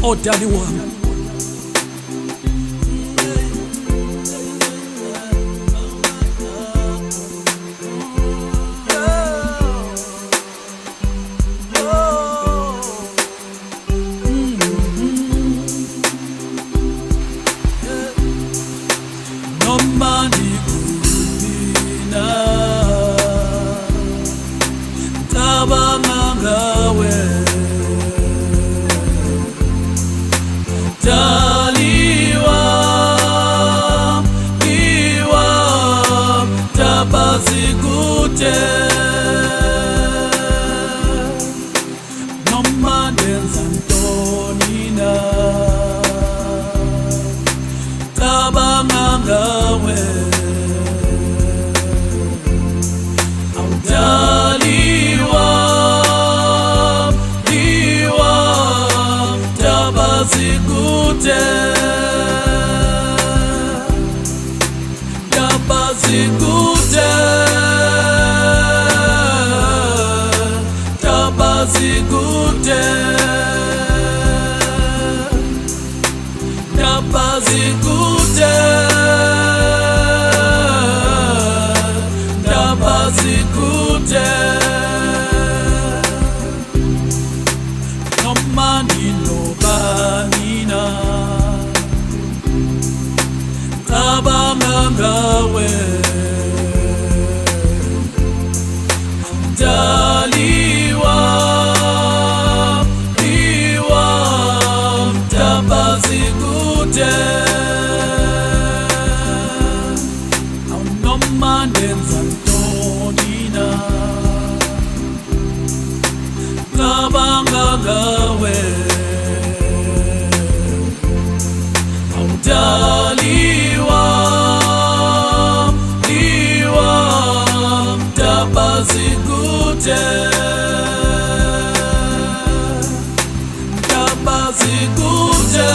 odali wami. Noma nikupina tabanga ngawe Daliwa iwa tabazikute noma ndenza ntoni na tabanga ngawe Daliwa iwa tabazikute tabazikute tabazikute tabazikute tabazikute noma ninobanina tabanga ngawe Daliwa iwa tabazikute noma ndenza ntoni na tabanga ngawe Daliwa iwa tabazikute tabazikute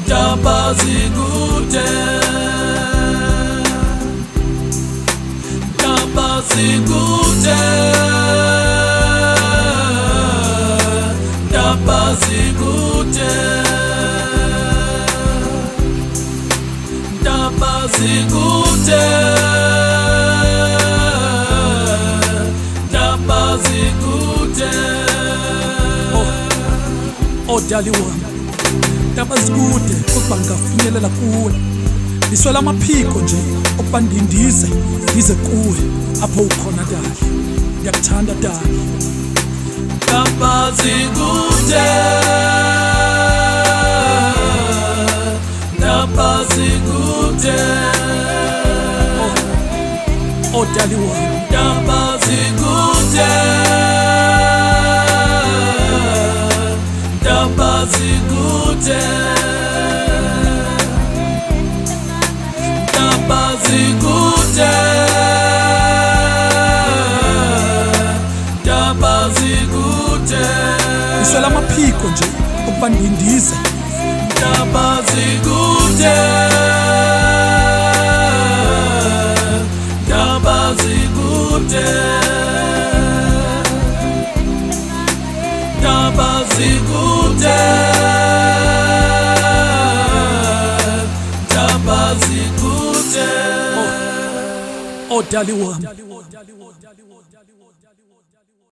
tabazikute tabazikute tabazikute tabazikute tabazikute Odali wami, tabazikude ukuba ngingafinyelela kuwe. Liswela amaphiko nje ukuba ndindize ngize kuwe apho ukhona Dali. Ngiyakuthanda Dali. tabazikute tabazikute Odali wami, tabazikute tabazikute tabazikute tabazikute liswela amaphiko nje ukuba ndindize. tabazikute tabazikute tabazikute tabazikute Odali wami.